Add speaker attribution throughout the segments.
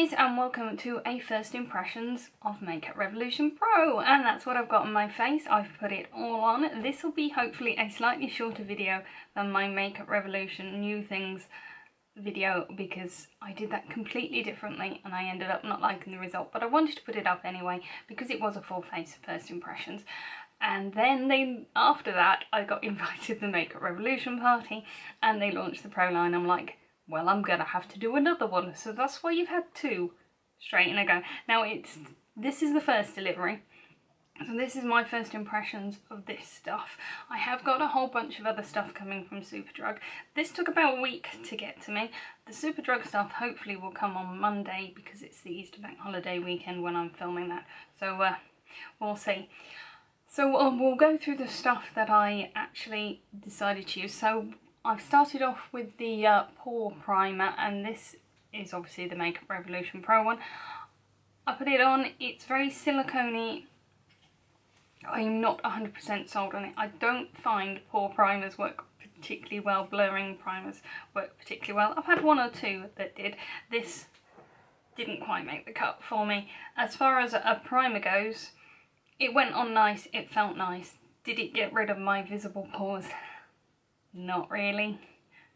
Speaker 1: lovelies, and welcome to a first impressions of Makeup Revolution Pro, and that's what I've got on my face. I've put it all on. This will be hopefully a slightly shorter video than my Makeup Revolution new things video, because I did that completely differently and I ended up not liking the result, but I wanted to put it up anyway because it was a full face first impressions. And then after that I got invited to the Makeup Revolution party and they launched the Pro line. I'm like, well, I'm gonna have to do another one, so that's why you've had two straight in a go. Now this is the first delivery, so this is my first impressions of this stuff. I have got a whole bunch of other stuff coming from Superdrug. This took about a week to get to me. The Superdrug stuff hopefully will come on Monday because it's the Easter bank holiday weekend when I'm filming that, so we'll see. So we'll go through the stuff that I actually decided to use. So I've started off with the pore primer, and this is obviously the Makeup Revolution Pro one. I put it on, it's very silicone-y. I'm not 100% sold on it. I don't find pore primers work particularly well, blurring primers work particularly well. I've had one or two that did. This didn't quite make the cut for me. As far as a primer goes, it went on nice, it felt nice. Did it get rid of my visible pores? Not really,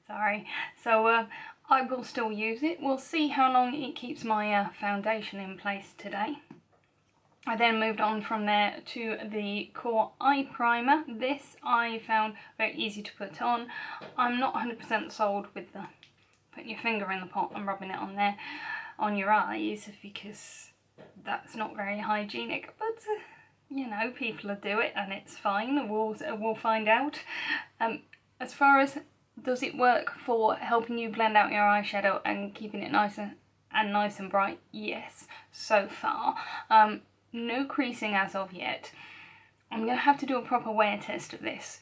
Speaker 1: sorry. So I will still use it. We'll see how long it keeps my foundation in place today. I then moved on from there to the Core Eye Primer. This I found very easy to put on. I'm not 100% sold with the putting your finger in the pot and rubbing it on there, on your eyes, because that's not very hygienic, but you know, people do it and it's fine. We'll find out. As far as does it work for helping you blend out your eyeshadow and keeping it nice and bright? Yes, so far. No creasing as of yet. I'm going to have to do a proper wear test of this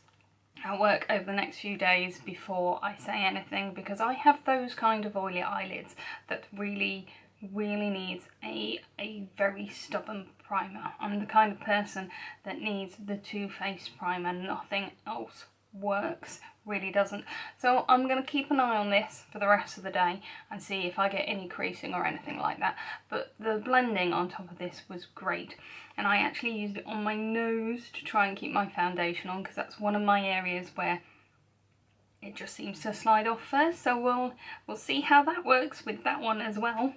Speaker 1: at work over the next few days before I say anything, because I have those kind of oily eyelids that really needs a very stubborn primer. I'm the kind of person that needs the Too Faced primer, nothing else works, really doesn't. So I'm going to keep an eye on this for the rest of the day and see if I get any creasing or anything like that. But the blending on top of this was great, and I actually used it on my nose to try and keep my foundation on, because that's one of my areas where it just seems to slide off first. So we'll see how that works with that one as well.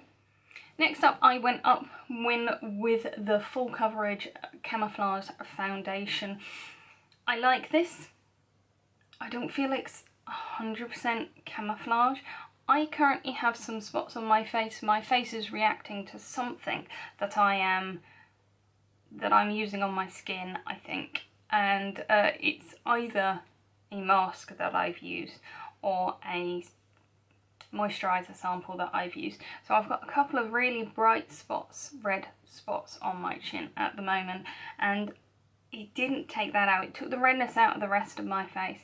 Speaker 1: Next up, I went up with the Full Coverage Camouflage Foundation. I like this. I don't feel it's 100% camouflage. I currently have some spots on my face. My face is reacting to something that I'm using on my skin, I think. And it's either a mask that I've used or a moisturiser sample that I've used. So I've got a couple of really bright spots, red spots on my chin at the moment, and it didn't take that out. It took the redness out of the rest of my face,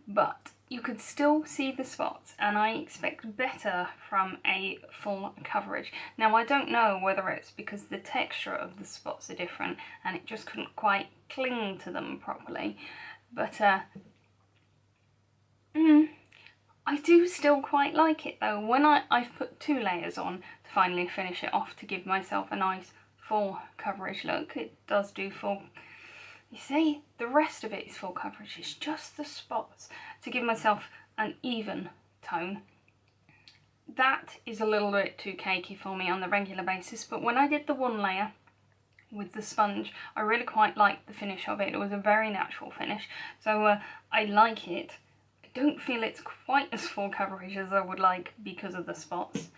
Speaker 1: but you could still see the spots, and I expect better from a full coverage. Now, I don't know whether it's because the texture of the spots are different and it just couldn't quite cling to them properly, but I do still quite like it though. When I've put 2 layers on to finally finish it off to give myself a nice full coverage look, it does do full. You see, the rest of it is full coverage. It's just the spots to give myself an even tone. That is a little bit too cakey for me on the regular basis, but when I did the 1 layer with the sponge, I really quite liked the finish of it. It was a very natural finish, so I like it. I don't feel it's quite as full coverage as I would like because of the spots.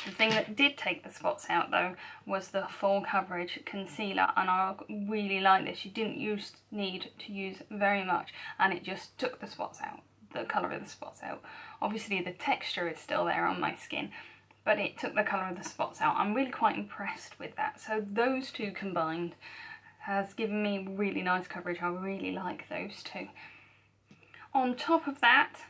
Speaker 1: The thing that did take the spots out though was the Full Coverage Concealer, and I really like this. You didn't need to use very much, and it just took the spots out, the colour of the spots out. Obviously the texture is still there on my skin, but it took the colour of the spots out. I'm really quite impressed with that. So those two combined has given me really nice coverage. I really like those two. On top of that,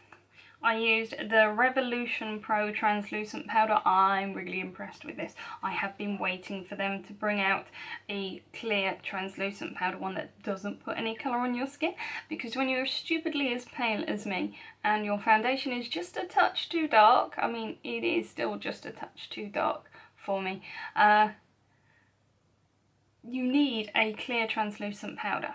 Speaker 1: I used the Revolution Pro Translucent Powder. I'm really impressed with this. I have been waiting for them to bring out a clear translucent powder, one that doesn't put any colour on your skin, because when you're stupidly as pale as me and your foundation is just a touch too dark, I mean it is still just a touch too dark for me. You need a clear translucent powder,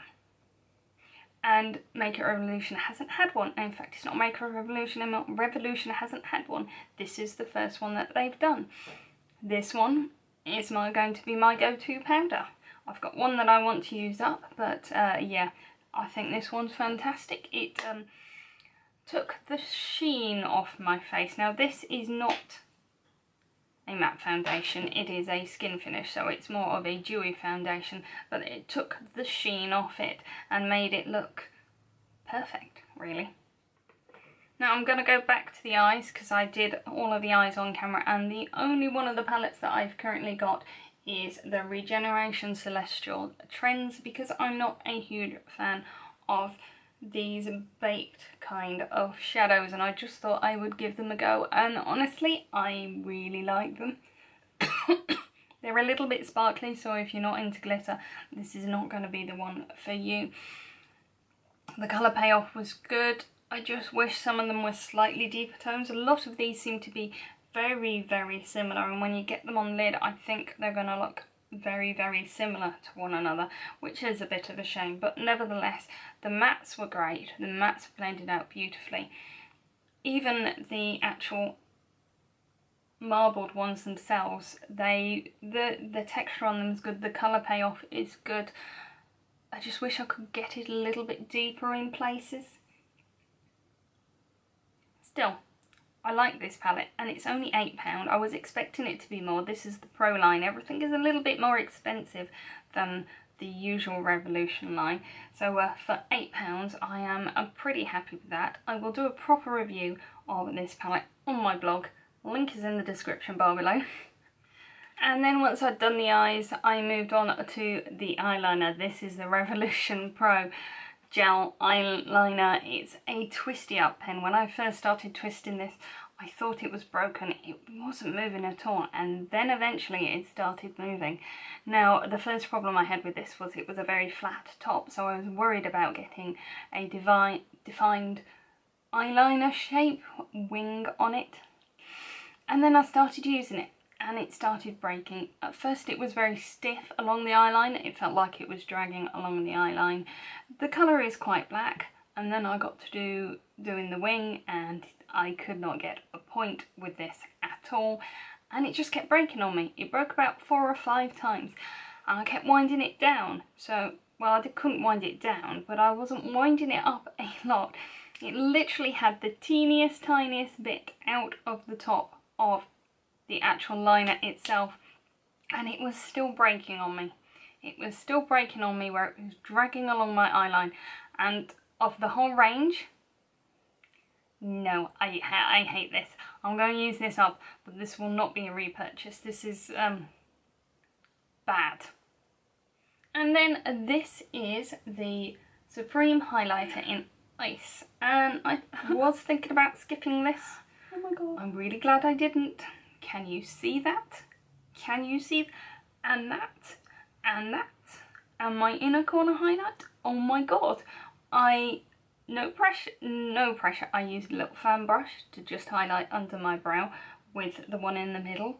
Speaker 1: and Makeup Revolution hasn't had one. In fact, it's not Makeup Revolution, Revolution hasn't had one. This is the first one that they've done. This one is going to be my go-to powder. I've got one that I want to use up, but yeah, I think this one's fantastic. It took the sheen off my face. Now this is not a matte foundation, it is a skin finish, so it's more of a dewy foundation, but it took the sheen off it and made it look perfect, really. Now I'm going to go back to the eyes, because I did all of the eyes on camera, and the only one of the palettes that I've currently got is the Regeneration Celestial Trends, because I'm not a huge fan of these baked kind of shadows, and I just thought I would give them a go, and honestly I really like them. They're a little bit sparkly, so if you're not into glitter, this is not going to be the one for you. The colour payoff was good. I just wish some of them were slightly deeper tones. A lot of these seem to be very, very similar, and when you get them on lid, I think they're going to look very, very similar to one another, which is a bit of a shame, but nevertheless the mattes were great. The mattes blended out beautifully. Even the actual marbled ones themselves, the texture on them is good, the colour payoff is good. I just wish I could get it a little bit deeper in places. Still, I like this palette, and it's only £8. I was expecting it to be more. This is the Pro line. Everything is a little bit more expensive than the usual Revolution line. So for £8, I am pretty happy with that. I will do a proper review of this palette on my blog. Link is in the description bar below. And then once I'd done the eyes, I moved on to the eyeliner. This is the Revolution Pro Gel Eyeliner. It's a twisty up pen. When I first started twisting this, I thought it was broken. It wasn't moving at all, and then eventually it started moving. Now the first problem I had with this was it was a very flat top, so I was worried about getting a defined eyeliner shape wing on it. And then I started using it, and it started breaking. At first it was very stiff along the eyeliner. It felt like it was dragging along the eyeline. The colour is quite black, and then I got to doing the wing, and I could not get a point with this at all, and it just kept breaking on me. It broke about 4 or 5 times, and I kept winding it down. So, well, I couldn't wind it down, but I wasn't winding it up a lot. It literally had the teeniest, tiniest bit out of the top of the actual liner itself, and it was still breaking on me. It was still breaking on me where it was dragging along my eyeline. And of the whole range, no, I hate this. I'm going to use this up, but this will not be a repurchase. This is bad. And then this is the Supreme Highlighter in Ice, and I was thinking about skipping this. Oh my god. I'm really glad I didn't. Can you see that? Can you see? And that, and that, and my inner corner highlight. Oh my god. No pressure. I used a little fan brush to just highlight under my brow with the one in the middle.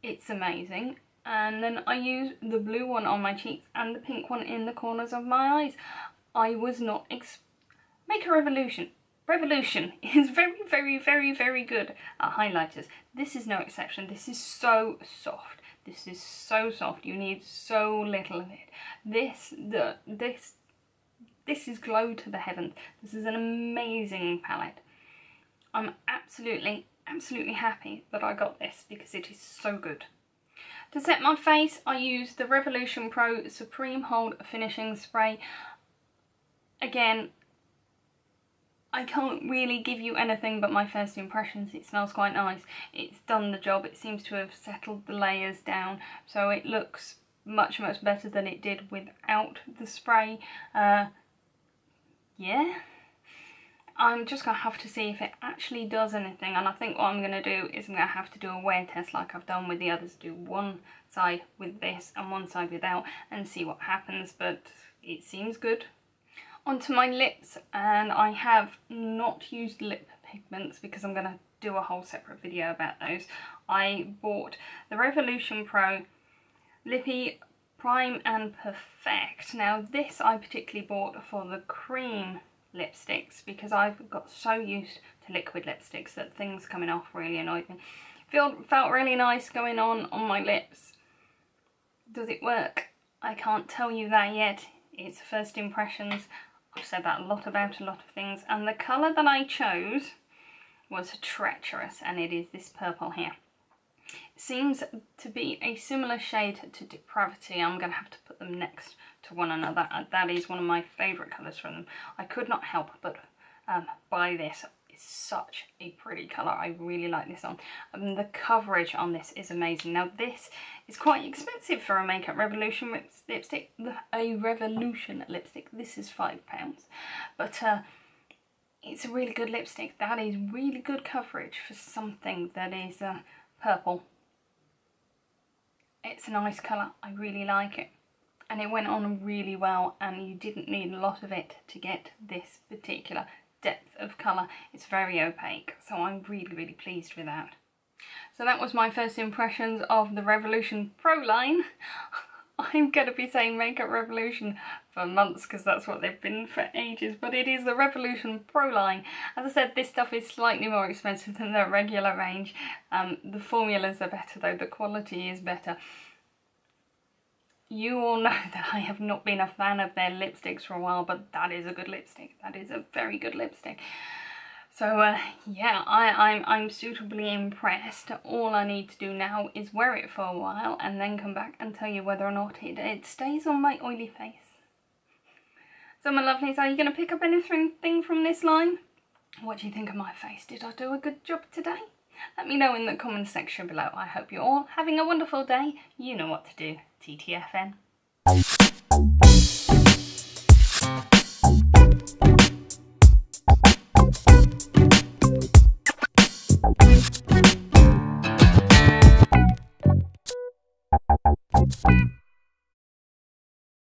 Speaker 1: It's amazing. And then I used the blue one on my cheeks and the pink one in the corners of my eyes. I was not Makeup Revolution is very, very, very, very good at highlighters. This is no exception. This is so soft. This is so soft. You need so little of it. This is glow to the heavens. This is an amazing palette. I'm absolutely, absolutely happy that I got this because it is so good. To set my face, I used the Revolution Pro Supreme Hold Finishing Spray. Again, I can't really give you anything but my first impressions. It smells quite nice. It's done the job. It seems to have settled the layers down, so it looks much, much better than it did without the spray. Yeah. I'm just going to have to see if it actually does anything, and I think what I'm going to do is I'm going to have to do a wear test like I've done with the others. Do one side with this and one side without and see what happens, but it seems good. Onto my lips, and I have not used lip pigments because I'm going to do a whole separate video about those. I bought the Revolution Pro Lippy Prime and Perfect. Now this I particularly bought for the cream lipsticks because I've got so used to liquid lipsticks that things coming off really annoyed me. Felt really nice going on my lips. Does it work? I can't tell you that yet. It's first impressions. I've said that a lot about a lot of things, and the colour that I chose was Treacherous, and it is this purple here. It seems to be a similar shade to Depravity. I'm going to have to put them next to one another. That is one of my favourite colours from them. I could not help but buy this. It's such a pretty colour. I really like this on. The coverage on this is amazing. Now this is quite expensive for a Makeup Revolution lipstick. A Revolution lipstick. This is £5. But it's a really good lipstick. That is really good coverage for something that is purple. It's a nice colour. I really like it. And it went on really well, and you didn't need a lot of it to get this particular depth of colour. It's very opaque, so I'm really pleased with that. So that was my first impressions of the Revolution Pro line. I'm going to be saying Makeup Revolution for months because that's what they've been for ages, but it is the Revolution Pro line. As I said, this stuff is slightly more expensive than their regular range. The formulas are better though, the quality is better. You all know that I have not been a fan of their lipsticks for a while, but that is a good lipstick. That is a very good lipstick. So yeah, I'm suitably impressed. All I need to do now is wear it for a while and then come back and tell you whether or not it stays on my oily face. So my lovelies, are you going to pick up anything from this line? What do you think of my face? Did I do a good job today? Let me know in the comments section below. I hope you're all having a wonderful day. You know what to do. TTFN.